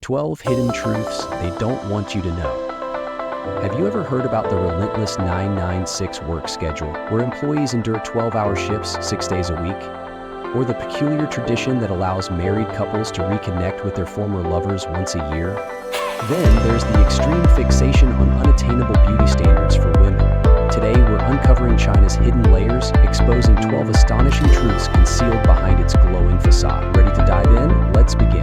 12 hidden truths they don't want you to know. Have you ever heard about the relentless 996 work schedule, where employees endure 12-hour shifts 6 days a week? Or the peculiar tradition that allows married couples to reconnect with their former lovers once a year? Then there's the extreme fixation on unattainable beauty standards for women. Today, we're uncovering China's hidden layers, exposing 12 astonishing truths concealed behind its glowing facade. Ready to dive in? Let's begin.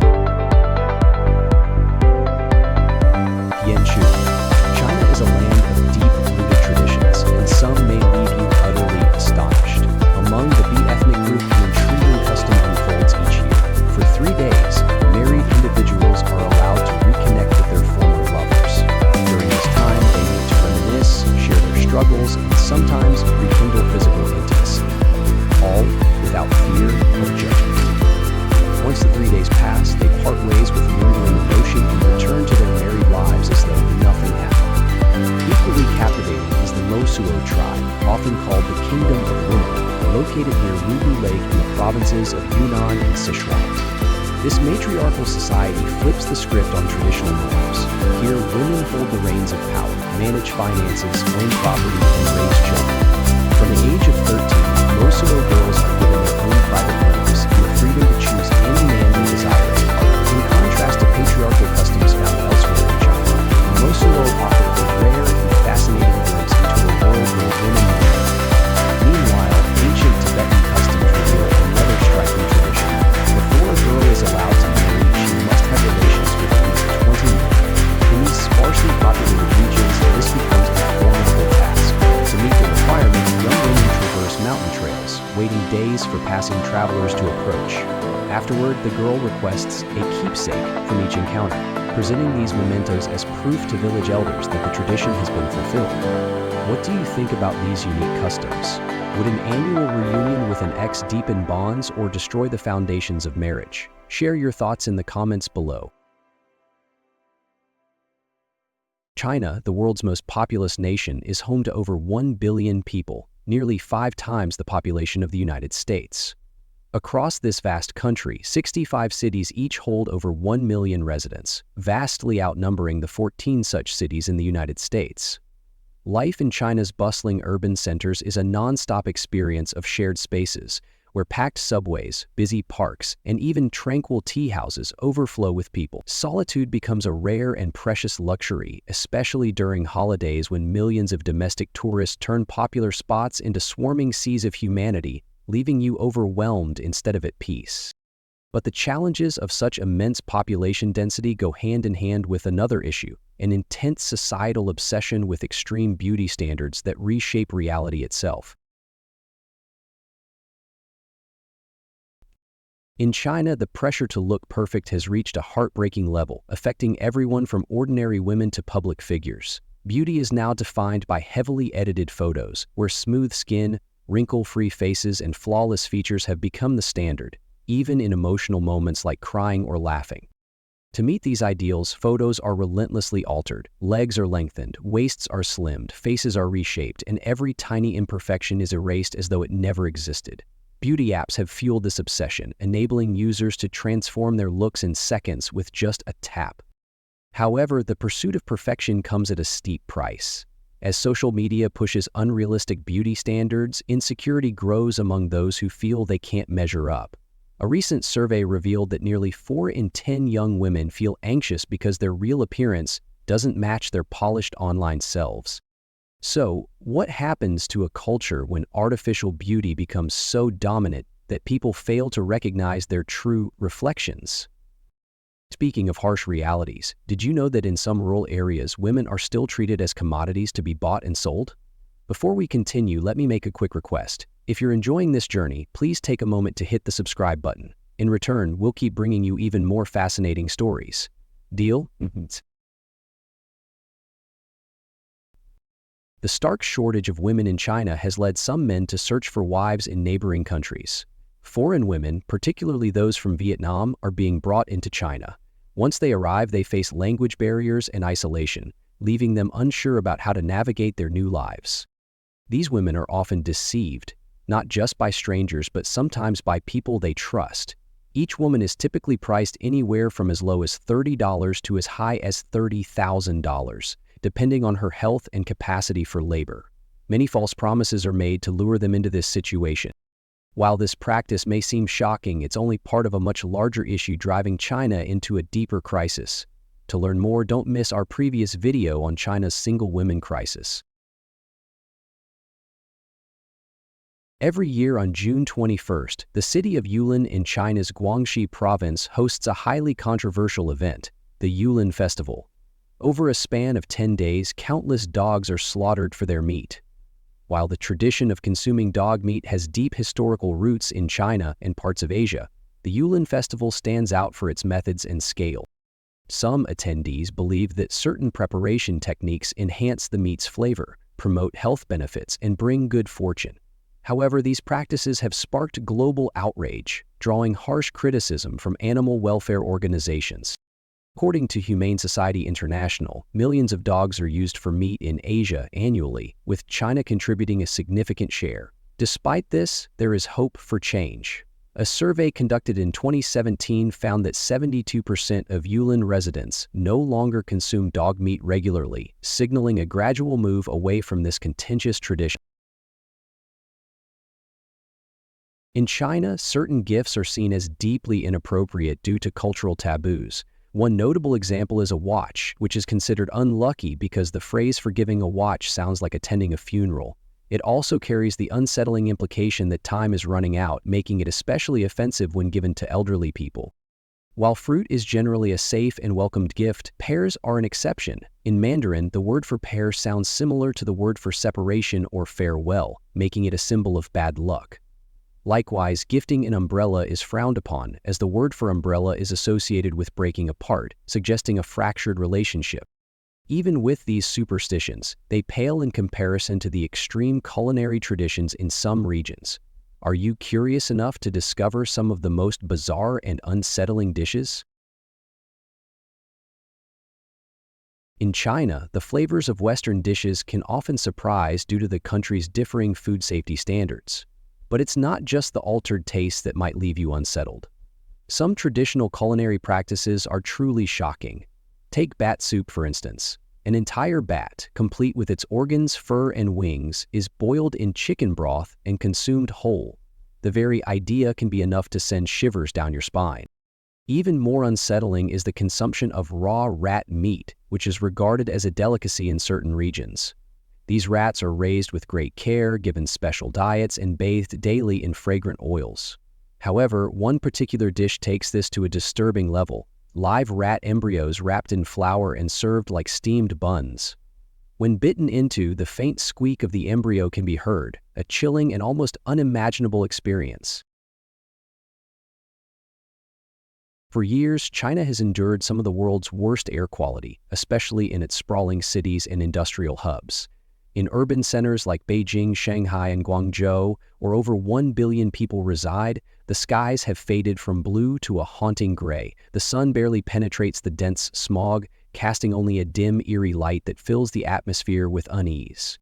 China is a land of deep-rooted traditions, and some may leave you utterly astonished. Among the B ethnic group, an intriguing custom unfolds each year. For 3 days, married individuals are allowed to reconnect with their former lovers. During this time, they need to reminisce, share their struggles, and sometimes rekindle physical intimacy, all without fear of judgment. Once the 3 days pass, they part ways with lingering emotion and return to their married lives as though nothing happened. Equally captivating is the Mosuo tribe, often called the Kingdom of Women, located near Rubu Lake in the provinces of Yunnan and Sichuan. This matriarchal society flips the script on traditional norms. Here, women hold the reins of power, manage finances, own property, and raise children. From the age of 13, Mosuo girls are given their own private homes and the freedom to choose any man they desire. In contrast to patriarchal customs found elsewhere in China, Mosuo offer a rare and fascinating glimpse into a world where women marry. Meanwhile, ancient Tibetan customs reveal another striking tradition. Before a girl is allowed to marry, she must have relations with at least 20 men. In these sparsely populated regions, this becomes a formidable task. To meet the requirement, young women traverse mountain trails, waiting days for passing travelers to approach. Afterward, the girl requests a keepsake from each encounter, presenting these mementos as proof to village elders that the tradition has been fulfilled. What do you think about these unique customs? Would an annual reunion with an ex deepen bonds or destroy the foundations of marriage? Share your thoughts in the comments below. China, the world's most populous nation, is home to over 1 billion people, nearly 5 times the population of the United States. Across this vast country, 65 cities each hold over 1 million residents, vastly outnumbering the 14 such cities in the United States. Life in China's bustling urban centers is a non-stop experience of shared spaces, where packed subways, busy parks, and even tranquil tea houses overflow with people. Solitude becomes a rare and precious luxury, especially during holidays when millions of domestic tourists turn popular spots into swarming seas of humanity, leaving you overwhelmed instead of at peace. But the challenges of such immense population density go hand in hand with another issue, an intense societal obsession with extreme beauty standards that reshape reality itself. In China, the pressure to look perfect has reached a heartbreaking level, affecting everyone from ordinary women to public figures. Beauty is now defined by heavily edited photos, where smooth skin, wrinkle-free faces, and flawless features have become the standard, even in emotional moments like crying or laughing. To meet these ideals, photos are relentlessly altered. Legs are lengthened, waists are slimmed, faces are reshaped, and every tiny imperfection is erased as though it never existed. Beauty apps have fueled this obsession, enabling users to transform their looks in seconds with just a tap. However, the pursuit of perfection comes at a steep price. As social media pushes unrealistic beauty standards, insecurity grows among those who feel they can't measure up. A recent survey revealed that nearly 4 in 10 young women feel anxious because their real appearance doesn't match their polished online selves. So, what happens to a culture when artificial beauty becomes so dominant that people fail to recognize their true reflections? Speaking of harsh realities, did you know that in some rural areas, women are still treated as commodities to be bought and sold? Before we continue, let me make a quick request. If you're enjoying this journey, please take a moment to hit the subscribe button. In return, we'll keep bringing you even more fascinating stories. Deal? The stark shortage of women in China has led some men to search for wives in neighboring countries. Foreign women, particularly those from Vietnam, are being brought into China. Once they arrive, they face language barriers and isolation, leaving them unsure about how to navigate their new lives. These women are often deceived, not just by strangers but sometimes by people they trust. Each woman is typically priced anywhere from as low as $30 to as high as $30,000, depending on her health and capacity for labor. Many false promises are made to lure them into this situation. While this practice may seem shocking, it's only part of a much larger issue driving China into a deeper crisis. To learn more, don't miss our previous video on China's single women crisis. Every year on June 21st, the city of Yulin in China's Guangxi province hosts a highly controversial event, the Yulin Festival. Over a span of 10 days, countless dogs are slaughtered for their meat. While the tradition of consuming dog meat has deep historical roots in China and parts of Asia, the Yulin Festival stands out for its methods and scale. Some attendees believe that certain preparation techniques enhance the meat's flavor, promote health benefits, and bring good fortune. However, these practices have sparked global outrage, drawing harsh criticism from animal welfare organizations. According to Humane Society International, millions of dogs are used for meat in Asia annually, with China contributing a significant share. Despite this, there is hope for change. A survey conducted in 2017 found that 72% of Yulin residents no longer consume dog meat regularly, signaling a gradual move away from this contentious tradition. In China, certain gifts are seen as deeply inappropriate due to cultural taboos. One notable example is a watch, which is considered unlucky because the phrase for giving a watch sounds like attending a funeral. It also carries the unsettling implication that time is running out, making it especially offensive when given to elderly people. While fruit is generally a safe and welcomed gift, pears are an exception. In Mandarin, the word for pear sounds similar to the word for separation or farewell, making it a symbol of bad luck. Likewise, gifting an umbrella is frowned upon, as the word for umbrella is associated with breaking apart, suggesting a fractured relationship. Even with these superstitions, they pale in comparison to the extreme culinary traditions in some regions. Are you curious enough to discover some of the most bizarre and unsettling dishes? In China, the flavors of Western dishes can often surprise due to the country's differing food safety standards. But it's not just the altered tastes that might leave you unsettled. Some traditional culinary practices are truly shocking. Take bat soup, for instance. An entire bat, complete with its organs, fur, and wings, is boiled in chicken broth and consumed whole. The very idea can be enough to send shivers down your spine. Even more unsettling is the consumption of raw rat meat, which is regarded as a delicacy in certain regions. These rats are raised with great care, given special diets, and bathed daily in fragrant oils. However, one particular dish takes this to a disturbing level: live rat embryos wrapped in flour and served like steamed buns. When bitten into, the faint squeak of the embryo can be heard, a chilling and almost unimaginable experience. For years, China has endured some of the world's worst air quality, especially in its sprawling cities and industrial hubs. In urban centers like Beijing, Shanghai, and Guangzhou, where over 1 billion people reside, the skies have faded from blue to a haunting gray. The sun barely penetrates the dense smog, casting only a dim, eerie light that fills the atmosphere with unease.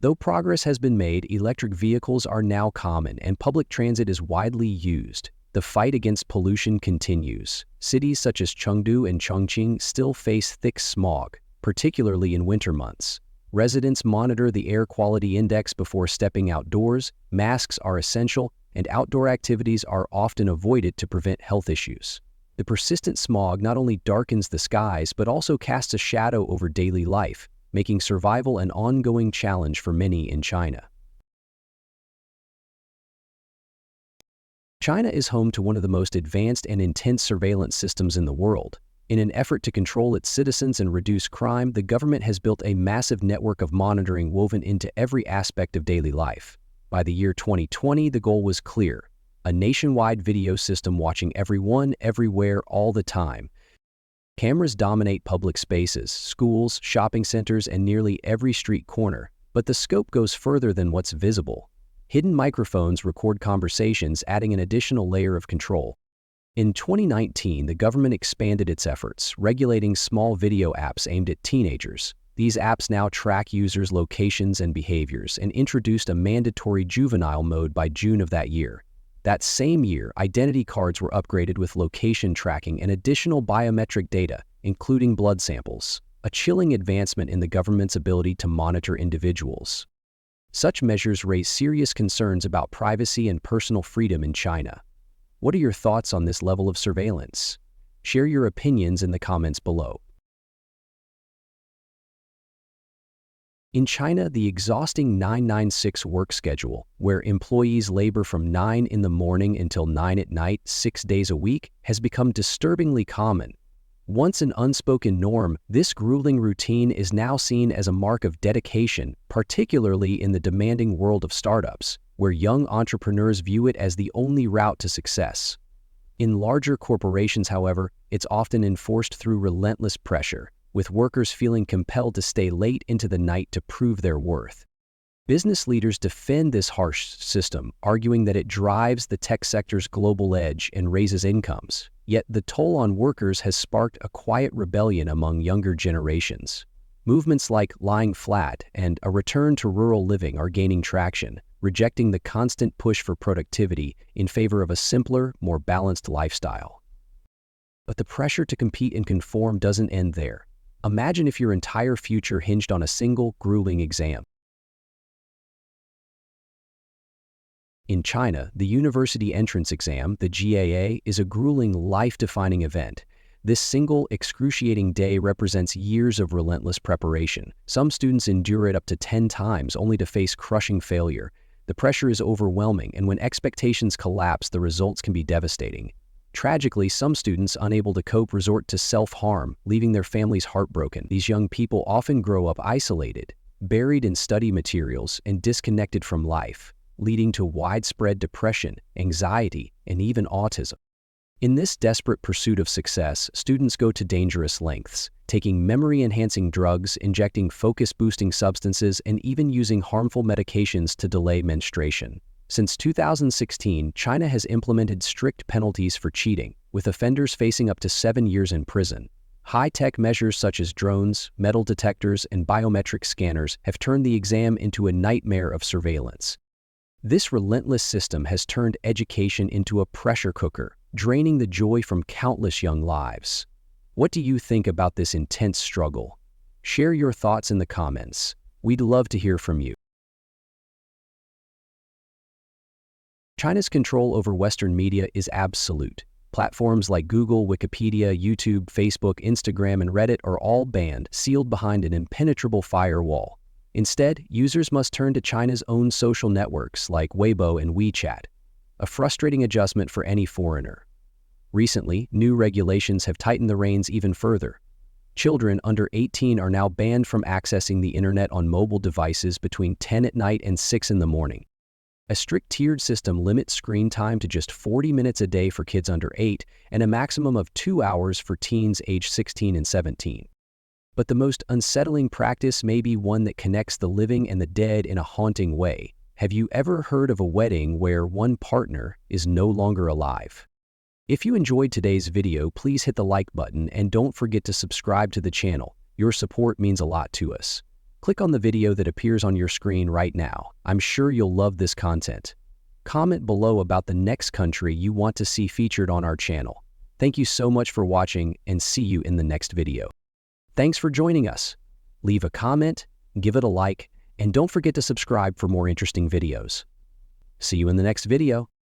Though progress has been made, electric vehicles are now common and public transit is widely used. The fight against pollution continues. Cities such as Chengdu and Chongqing still face thick smog, particularly in winter months. Residents monitor the air quality index before stepping outdoors, masks are essential, and outdoor activities are often avoided to prevent health issues. The persistent smog not only darkens the skies but also casts a shadow over daily life, making survival an ongoing challenge for many in China. China is home to one of the most advanced and intense surveillance systems in the world. In an effort to control its citizens and reduce crime, the government has built a massive network of monitoring woven into every aspect of daily life. By the year 2020, the goal was clear: a nationwide video system watching everyone, everywhere, all the time. Cameras dominate public spaces, schools, shopping centers, and nearly every street corner, but the scope goes further than what's visible. Hidden microphones record conversations, adding an additional layer of control. In 2019, the government expanded its efforts, regulating small video apps aimed at teenagers. These apps now track users' locations and behaviors, and introduced a mandatory juvenile mode by June of that year. That same year, identity cards were upgraded with location tracking and additional biometric data, including blood samples, a chilling advancement in the government's ability to monitor individuals. Such measures raise serious concerns about privacy and personal freedom in China. What are your thoughts on this level of surveillance? Share your opinions in the comments below. In China, the exhausting 996 work schedule, where employees labor from 9 in the morning until 9 at night, 6 days a week, has become disturbingly common. Once an unspoken norm, this grueling routine is now seen as a mark of dedication, particularly in the demanding world of startups, where young entrepreneurs view it as the only route to success. In larger corporations, however, it's often enforced through relentless pressure, with workers feeling compelled to stay late into the night to prove their worth. Business leaders defend this harsh system, arguing that it drives the tech sector's global edge and raises incomes. Yet the toll on workers has sparked a quiet rebellion among younger generations. Movements like lying flat and a return to rural living are gaining traction, rejecting the constant push for productivity in favor of a simpler, more balanced lifestyle. But the pressure to compete and conform doesn't end there. Imagine if your entire future hinged on a single, grueling exam. In China, the university entrance exam, the GAA, is a grueling, life-defining event. This single, excruciating day represents years of relentless preparation. Some students endure it up to 10 times, only to face crushing failure. The pressure is overwhelming, and when expectations collapse, the results can be devastating. Tragically, some students unable to cope resort to self-harm, leaving their families heartbroken. These young people often grow up isolated, buried in study materials, and disconnected from life, leading to widespread depression, anxiety, and even autism. In this desperate pursuit of success, students go to dangerous lengths, taking memory-enhancing drugs, injecting focus-boosting substances, and even using harmful medications to delay menstruation. Since 2016, China has implemented strict penalties for cheating, with offenders facing up to 7 years in prison. High-tech measures such as drones, metal detectors, and biometric scanners have turned the exam into a nightmare of surveillance. This relentless system has turned education into a pressure cooker, draining the joy from countless young lives. What do you think about this intense struggle? Share your thoughts in the comments. We'd love to hear from you. China's control over Western media is absolute. Platforms like Google, Wikipedia, YouTube, Facebook, Instagram, and Reddit are all banned, sealed behind an impenetrable firewall. Instead, users must turn to China's own social networks like Weibo and WeChat, a frustrating adjustment for any foreigner. Recently, new regulations have tightened the reins even further. Children under 18 are now banned from accessing the internet on mobile devices between 10 at night and 6 in the morning. A strict tiered system limits screen time to just 40 minutes a day for kids under 8 and a maximum of 2 hours for teens aged 16 and 17. But the most unsettling practice may be one that connects the living and the dead in a haunting way. Have you ever heard of a wedding where one partner is no longer alive? If you enjoyed today's video, please hit the like button and don't forget to subscribe to the channel. Your support means a lot to us. Click on the video that appears on your screen right now. I'm sure you'll love this content. Comment below about the next country you want to see featured on our channel. Thank you so much for watching and see you in the next video. Thanks for joining us. Leave a comment, give it a like, and don't forget to subscribe for more interesting videos. See you in the next video.